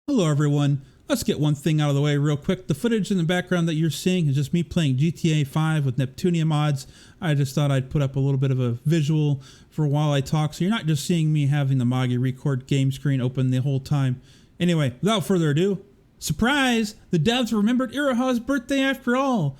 Hello everyone, let's get one thing out of the way real quick. The footage in the background that you're seeing is just me playing GTA 5 with Neptunia mods. I just thought I'd put up a little bit of a visual for while I talk, so you're not just seeing me having the Magia Record game screen open the whole time. Anyway, without further ado, surprise! The devs remembered Iroha's birthday after all.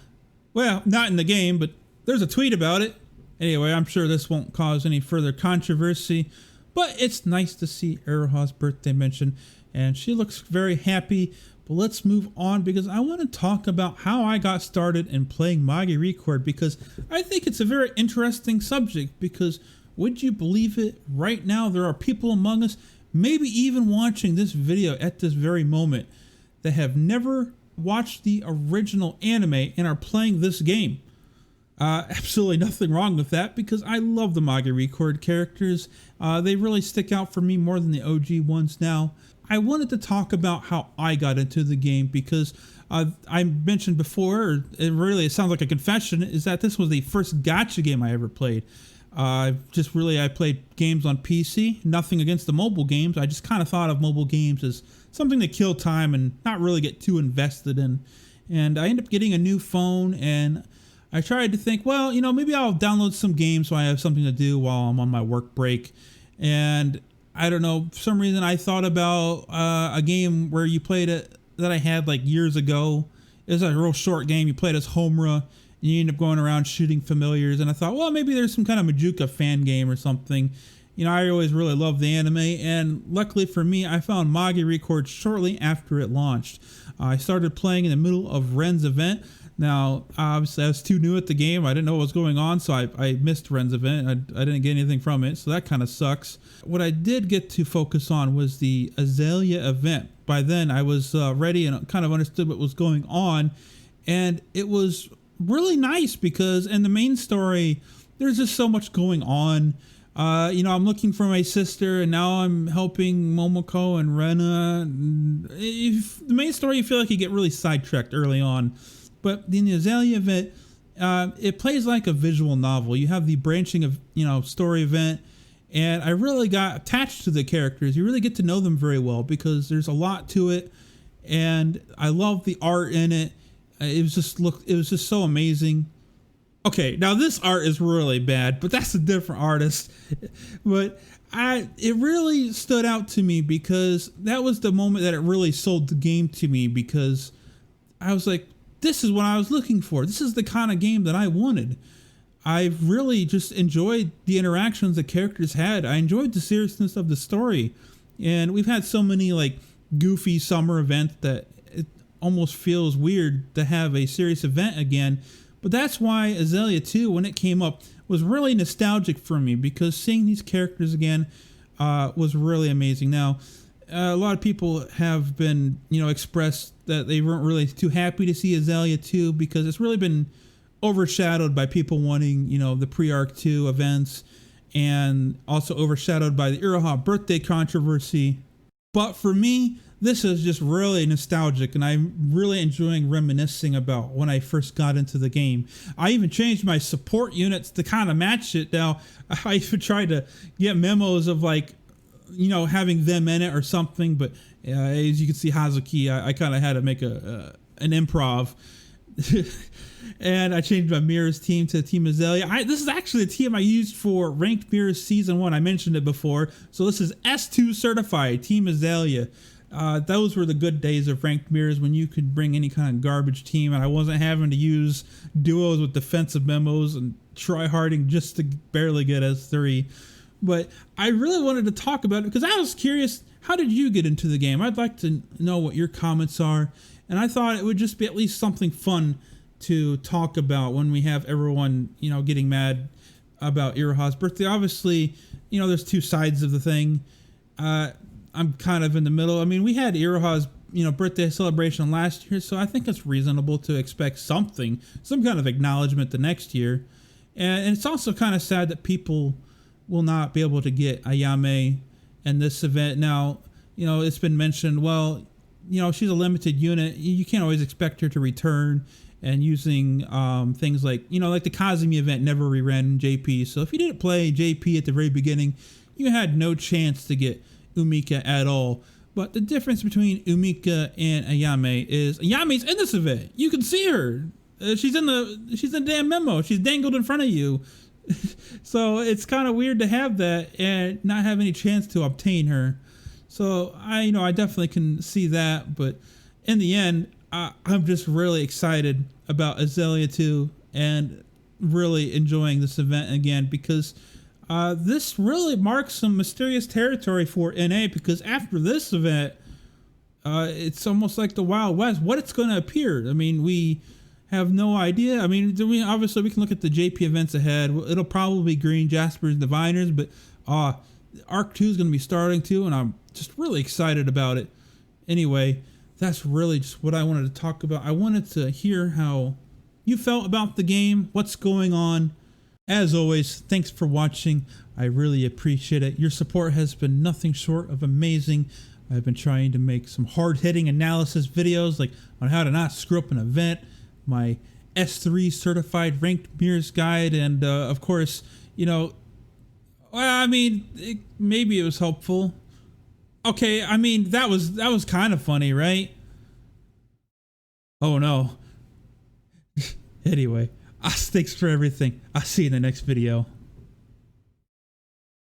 Well, not in the game, but there's a tweet about it. Anyway, I'm sure this won't cause any further controversy, but it's nice to see Iroha's birthday mentioned. And she looks very happy. But let's move on because I want to talk about how I got started in playing Magia Record, because I think it's a very interesting subject. Because would you believe it, right now there are people among us, maybe even watching this video at this very moment, that have never watched the original anime and are playing this game. Absolutely nothing wrong with that, because I love the Magia Record characters. They really stick out for me more than the OG ones now. I wanted to talk about how I got into the game because I mentioned before, it sounds like a confession, is that this was the first gacha game I ever played. I played games on PC, nothing against the mobile games. I just kind of thought of mobile games as something to kill time and not really get too invested in. And I ended up getting a new phone, and I tried to think, well, maybe I'll download some games so I have something to do while I'm on my work break. And I don't know, for some reason I thought about a game where you played it that I had like years ago. It was a real short game. You played as Homura, and you end up going around shooting familiars. And I thought, well, maybe there's some kind of Majuka fan game or something. I always really loved the anime, and luckily for me, I found Magia Record shortly after it launched. I started playing in the middle of Ren's event. Now, obviously, I was too new at the game. I didn't know what was going on, so I missed Ren's event. I didn't get anything from it, so that kind of sucks. What I did get to focus on was the Azalea event. By then, I was ready and kind of understood what was going on, and it was really nice because in the main story, there's just so much going on. I'm looking for my sister, and now I'm helping Momoko and Rena. The main story, you feel like you get really sidetracked early on. But in the Azalea event, it plays like a visual novel. You have the branching of, story event, and I really got attached to the characters. You really get to know them very well because there's a lot to it, and I love the art in it. It was just so amazing. Okay, now this art is really bad, but that's a different artist. But it really stood out to me because that was the moment that it really sold the game to me, because I was like, this is what I was looking for. This is the kind of game that I wanted. I really just enjoyed the interactions the characters had. I enjoyed the seriousness of the story. And we've had so many goofy summer events that it almost feels weird to have a serious event again. But that's why Azalea 2, when it came up, was really nostalgic for me, because seeing these characters again was really amazing. Now, a lot of people have been, expressed that they weren't really too happy to see Azalea 2 because it's really been overshadowed by people wanting, the pre-Arc 2 events, and also overshadowed by the Iroha birthday controversy. But for me, this is just really nostalgic, and I'm really enjoying reminiscing about when I first got into the game. I even changed my support units to kind of match it. Now, I even tried to get memos of having them in it or something, but as you can see, Hazuki, I kind of had to make an improv. And I changed my Mirrors team to Team Azalea. This is actually the team I used for Ranked Mirrors Season 1. I mentioned it before. So this is S2 certified, Team Azalea. Those were the good days of Ranked Mirrors when you could bring any kind of garbage team, and I wasn't having to use duos with defensive memos and try-harding just to barely get S3. But I really wanted to talk about it because I was curious, how did you get into the game? I'd like to know what your comments are. And I thought it would just be at least something fun to talk about when we have everyone, getting mad about Iroha's birthday. Obviously, there's two sides of the thing. I'm kind of in the middle. I mean, we had Iroha's, birthday celebration last year, so I think it's reasonable to expect some kind of acknowledgement the next year. And it's also kind of sad that people will not be able to get Ayame in this event. Now, it's been mentioned, well, she's a limited unit. You can't always expect her to return, and using things like the Kazumi event never reran JP. So if you didn't play JP at the very beginning, you had no chance to get Umika at all. But the difference between Umika and Ayame is Ayame's in this event. You can see her. She's in the damn memo. She's dangled in front of you. So it's kind of weird to have that and not have any chance to obtain her. So I definitely can see that. But in the end, I'm just really excited about Azalea 2 and really enjoying this event again, because this really marks some mysterious territory for NA, because after this event, it's almost like the Wild West. What it's going to appear, I mean, we have no idea. I mean, obviously we can look at the JP events ahead. It'll probably be Green, Jaspers, Diviners, but Arc 2 is going to be starting too, and I'm just really excited about it. Anyway, that's really just what I wanted to talk about. I wanted to hear how you felt about the game, what's going on. As always, thanks for watching. I really appreciate it. Your support has been nothing short of amazing. I've been trying to make some hard-hitting analysis videos, like on how to not screw up an event, my S3 certified ranked mirrors guide, and of course, well, I mean, maybe it was helpful. Okay, I mean, that was kind of funny, right? Oh no. Anyway, thanks for everything. I'll see you in the next video.